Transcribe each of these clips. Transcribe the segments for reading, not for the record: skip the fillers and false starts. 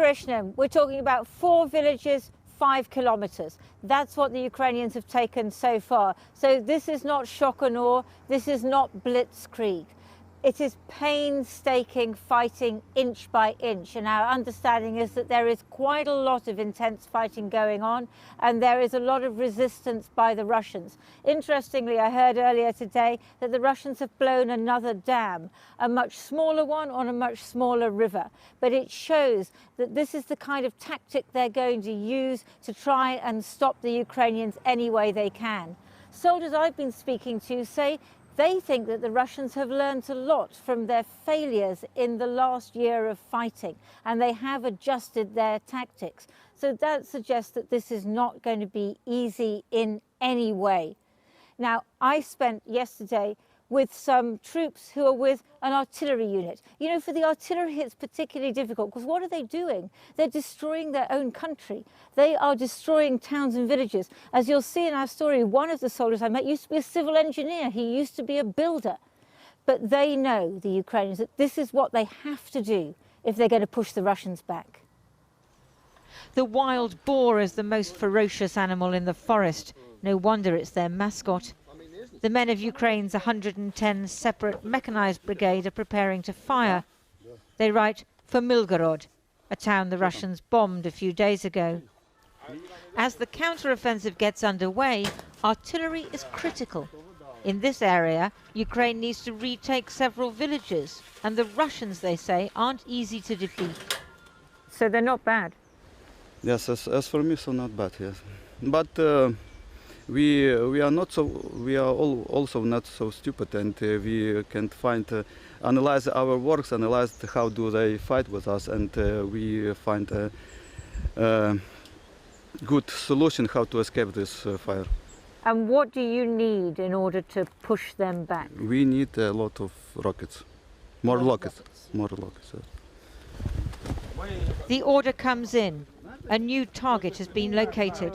Kryshna, we're talking about 4 villages, 5 kilometers. That's what the Ukrainians have taken so far. So this is not shock and awe, this is not blitzkrieg. It is painstaking fighting inch by inch, and our understanding is that there is quite a lot of intense fighting going on, and there is a lot of resistance by the Russians. Interestingly, I heard earlier today that the Russians have blown another dam, a much smaller one on a much smaller river. But it shows that this is the kind of tactic they're going to use to try and stop the Ukrainians any way they can. Soldiers I've been speaking to say they think that the Russians have learned a lot from their failures in the last year of fighting, and they have adjusted their tactics. So that suggests that this is not going to be easy in any way. Now, I spent yesterday with some troops who are with an artillery unit. You know, for the artillery, it's particularly difficult because what are they doing? They're destroying their own country. They are destroying towns and villages. As you'll see in our story, one of the soldiers I met used to be a civil engineer. He used to be a builder. But they know, the Ukrainians, that this is what they have to do if they're going to push the Russians back. The wild boar is the most ferocious animal in the forest. No wonder it's their mascot. The men of Ukraine's 110 separate mechanized brigade are preparing to fire. They write for Milgorod, a town the Russians bombed a few days ago. As the counter-offensive gets underway, artillery is critical. In this area, Ukraine needs to retake several villages, and the Russians, they say, aren't easy to defeat. So they're not bad? Yes, as for me, so not bad, yes. But we are also not so stupid, and we can analyze our works, analyze how do they fight with us, and we find a good solution how to escape this fire. And what do you need in order to push them back? We need a lot of rockets, more rockets. Yes. The order comes in. A new target has been located.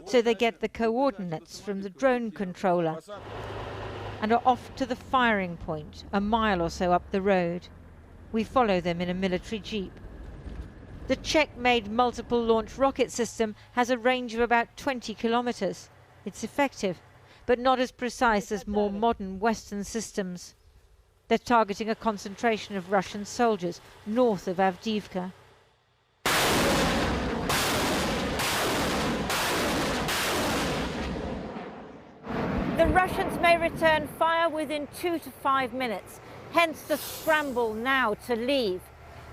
So they get the coordinates from the drone controller and are off to the firing point, a mile or so up the road. We follow them in a military jeep. The Czech-made multiple launch rocket system has a range of about 20 kilometers. It's effective, but not as precise as more modern Western systems. They're targeting a concentration of Russian soldiers north of Avdiivka. The Russians may return fire within 2 to 5 minutes, hence the scramble now to leave.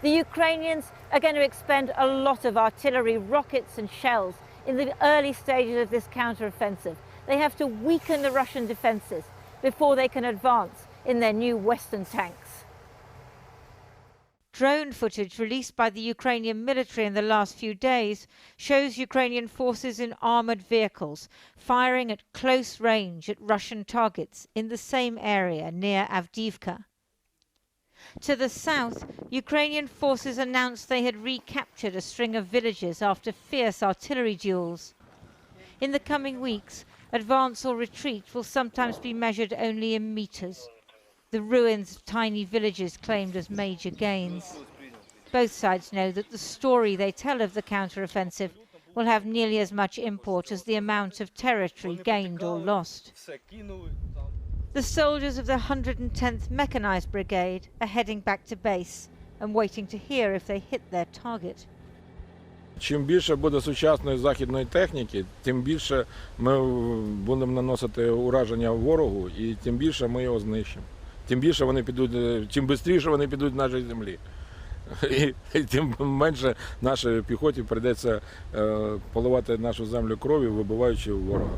The Ukrainians are going to expend a lot of artillery, rockets and shells in the early stages of this counter-offensive. They have to weaken the Russian defences before they can advance in their new Western tanks. Drone footage released by the Ukrainian military in the last few days shows Ukrainian forces in armoured vehicles firing at close range at Russian targets in the same area near Avdiivka. To the south, Ukrainian forces announced they had recaptured a string of villages after fierce artillery duels. In the coming weeks, advance or retreat will sometimes be measured only in meters. The ruins of tiny villages claimed as major gains. Both sides know that the story they tell of the counter-offensive will have nearly as much import as the amount of territory gained or lost. The soldiers of the 110th Mechanized Brigade are heading back to base and waiting to hear if they hit their target. Чим більше буде сучасної західної техніки, тим більше ми будемо наносити ураження ворогу і тим більше ми його знищимо. Тим більше вони підуть, чим швидше вони підуть з нашої землі. І тим менше нашій піхоті прийдеться поливати нашу землю кров'ю, вибиваючи ворога.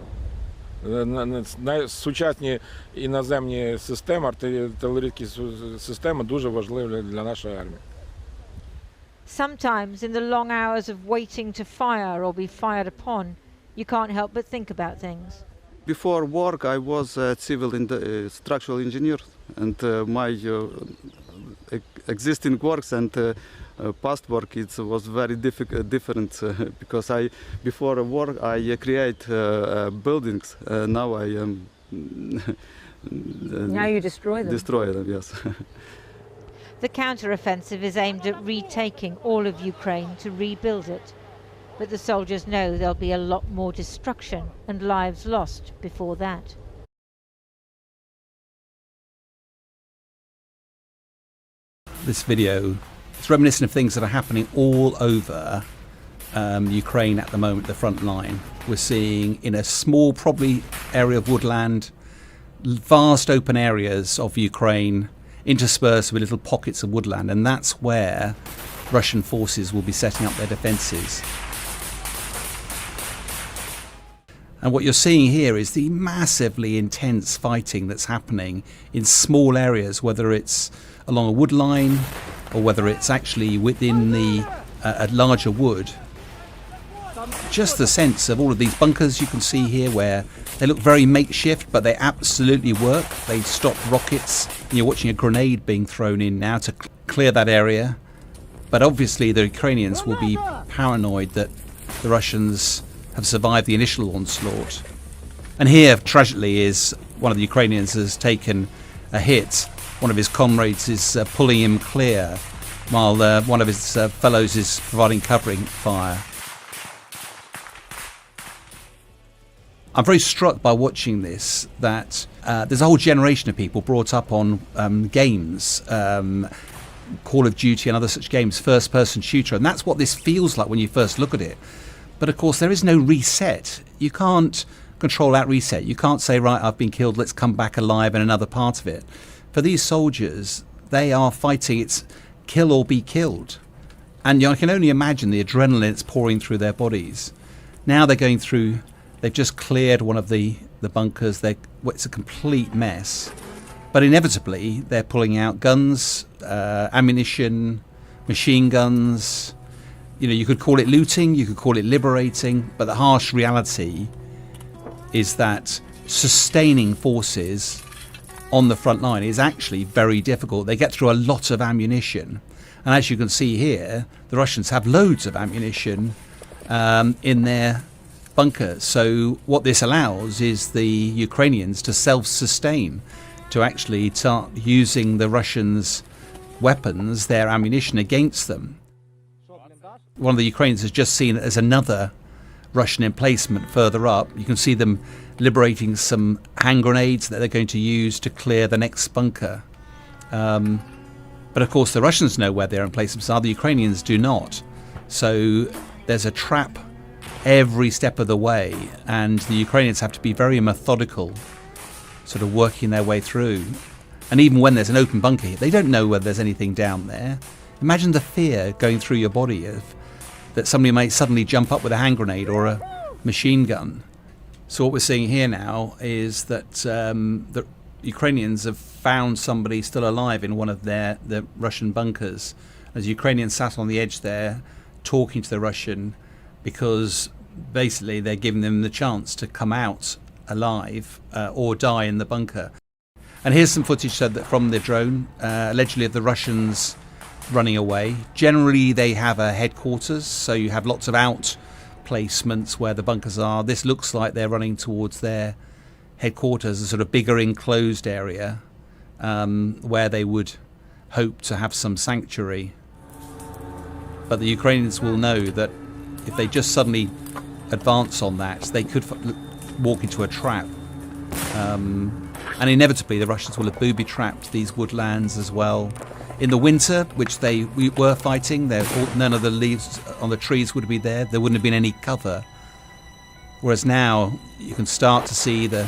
Сучасні іноземні системи, артилерійські системи дуже важливі для нашої армії. Sometimes in the long hours of waiting to fire or be fired upon, you can't help but think about things. Before work, I was a civil structural engineer, and my existing works and past work was very different because before work I create buildings. Now I now you destroy them. Destroy them, yes. The counter-offensive is aimed at retaking all of Ukraine to rebuild it. But the soldiers know there'll be a lot more destruction and lives lost before that. This video is reminiscent of things that are happening all over Ukraine at the moment, the front line. We're seeing in a small, probably area of woodland, vast open areas of Ukraine interspersed with little pockets of woodland, and that's where Russian forces will be setting up their defences. And what you're seeing here is the massively intense fighting that's happening in small areas, whether it's along a wood line or whether it's actually within the a larger wood. Just the sense of all of these bunkers you can see here, where they look very makeshift, but they absolutely work. They stop rockets, and you're watching a grenade being thrown in now to clear that area. But obviously the Ukrainians will be paranoid that the Russians have survived the initial onslaught. And here, tragically, is one of the Ukrainians has taken a hit. One of his comrades is pulling him clear, while one of his fellows is providing covering fire. I'm very struck by watching this, that there's a whole generation of people brought up on games, Call of Duty and other such games, first-person shooter, and that's what this feels like when you first look at it. But of course there is no reset. You can't control that reset. You can't say, right, I've been killed, let's come back alive in another part of it. For these soldiers, they are fighting, it's kill or be killed. And I can only imagine the adrenaline that's pouring through their bodies. Now they're going through, they've just cleared one of the bunkers. It's a complete mess. But inevitably, they're pulling out guns, ammunition, machine guns. You know, you could call it looting, you could call it liberating, but the harsh reality is that sustaining forces on the front line is actually very difficult. They get through a lot of ammunition. And as you can see here, the Russians have loads of ammunition in their bunkers. So what this allows is the Ukrainians to self-sustain, to actually start using the Russians' weapons, their ammunition, against them. One of the Ukrainians has just seen it as another Russian emplacement further up. You can see them liberating some hand grenades that they're going to use to clear the next bunker. But of course the Russians know where their emplacements are, the Ukrainians do not. So there's a trap every step of the way, and the Ukrainians have to be very methodical, sort of working their way through. And even when there's an open bunker here, they don't know whether there's anything down there. Imagine the fear going through your body of that somebody might suddenly jump up with a hand grenade or a machine gun. So what we're seeing here now is that the Ukrainians have found somebody still alive in one of the Russian bunkers. As Ukrainians sat on the edge there talking to the Russian, because basically they're giving them the chance to come out alive or die in the bunker. And here's some footage from the drone, allegedly of the Russians running away. Generally they have a headquarters, so you have lots of out placements where the bunkers are. This looks like they're running towards their headquarters, a sort of bigger enclosed area where they would hope to have some sanctuary. But the Ukrainians will know that if they just suddenly advance on that, they could walk into a trap. And inevitably the Russians will have booby-trapped these woodlands as well. In the winter, which we were fighting, none of the leaves on the trees would be there. There wouldn't have been any cover. Whereas now you can start to see the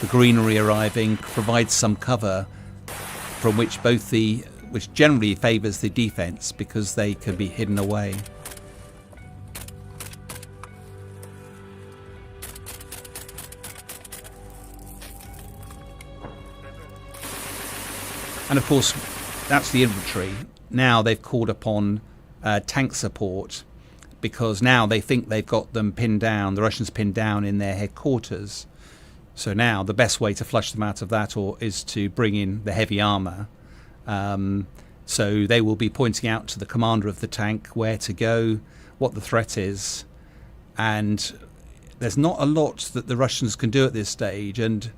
greenery arriving, provides some cover from which which generally favours the defence because they can be hidden away. And of course, that's the infantry. Now they've called upon tank support because now they think they've got them pinned down, the Russians pinned down in their headquarters. So now the best way to flush them out of that is to bring in the heavy armour. So they will be pointing out to the commander of the tank where to go, what the threat is. And there's not a lot that the Russians can do at this stage. And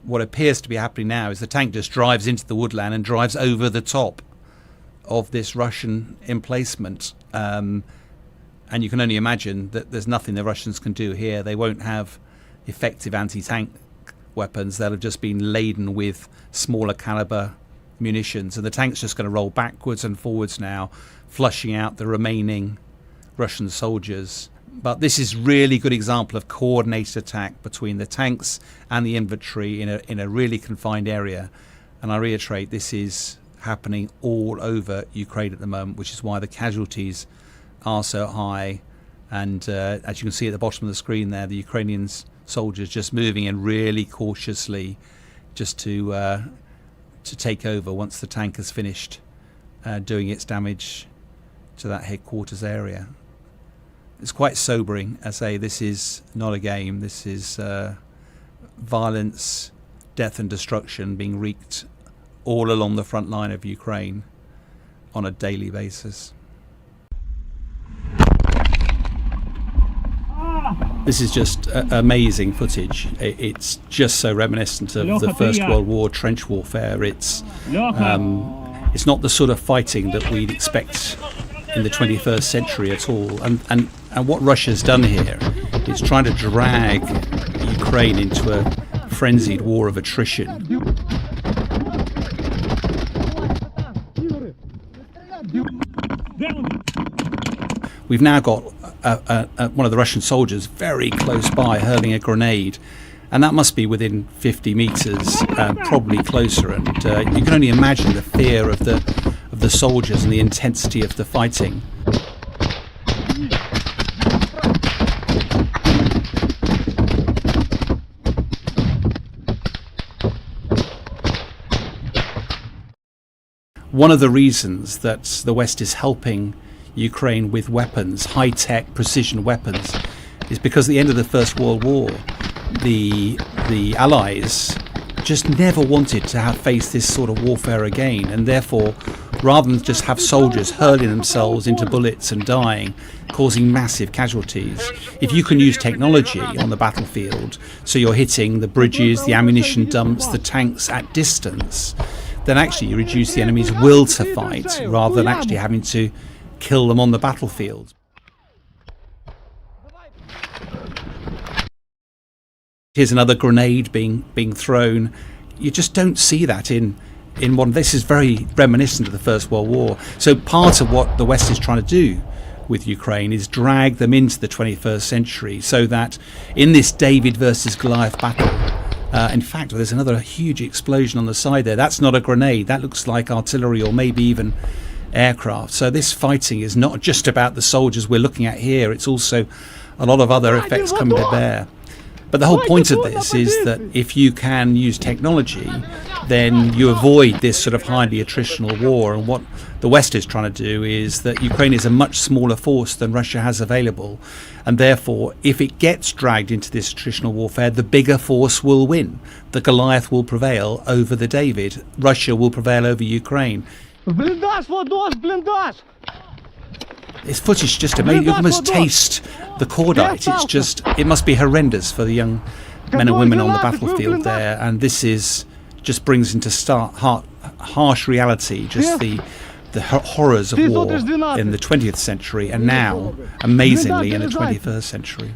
what appears to be happening now is the tank just drives into the woodland and drives over the top of this Russian emplacement. And you can only imagine that there's nothing the Russians can do here. They won't have effective anti-tank weapons. They'll have just been laden with smaller caliber munitions, and the tank's just going to roll backwards and forwards now, flushing out the remaining Russian soldiers. But this is really good example of coordinated attack between the tanks and the infantry in a really confined area. And I reiterate, this is happening all over Ukraine at the moment, which is why the casualties are so high. And as you can see at the bottom of the screen there, the Ukrainian soldiers just moving in really cautiously, just to take over once the tank has finished doing its damage to that headquarters area. It's quite sobering. I say, this is not a game. This is violence, death and destruction being wreaked all along the front line of Ukraine on a daily basis. This is just amazing footage. It's just so reminiscent of the First World War trench warfare. It's not the sort of fighting that we'd expect in the 21st century at all. And what Russia's done here is trying to drag Ukraine into a frenzied war of attrition. We've now got one of the Russian soldiers very close by hurling a grenade, and that must be within 50 meters, probably closer. And you can only imagine the fear of the soldiers and the intensity of the fighting. One of the reasons that the West is helping Ukraine with weapons, high-tech precision weapons, is because at the end of the First World War, the Allies just never wanted to have faced this sort of warfare again, and therefore, rather than just have soldiers hurling themselves into bullets and dying, causing massive casualties, if you can use technology on the battlefield, so you're hitting the bridges, the ammunition dumps, the tanks at distance, then actually you reduce the enemy's will to fight, rather than actually having to kill them on the battlefield. Here's another grenade being thrown. You just don't see that in one. This is very reminiscent of the First World War. So part of what the West is trying to do with Ukraine is drag them into the 21st century, so that in this David versus Goliath battle, in fact, there's another huge explosion on the side there. That's not a grenade. That looks like artillery or maybe even aircraft. So this fighting is not just about the soldiers we're looking at here. It's also a lot of other effects coming to bear. But the whole point of this is that if you can use technology, then you avoid this sort of highly attritional war. And what the West is trying to do is that Ukraine is a much smaller force than Russia has available. And therefore, if it gets dragged into this attritional warfare, the bigger force will win. The Goliath will prevail over the David. Russia will prevail over Ukraine. This footage just amazing. You can almost taste the cordite. It's just, it must be horrendous for the young men and women on the battlefield there. And this is just brings into harsh reality just the horrors of war in the 20th century and now, amazingly, in the 21st century.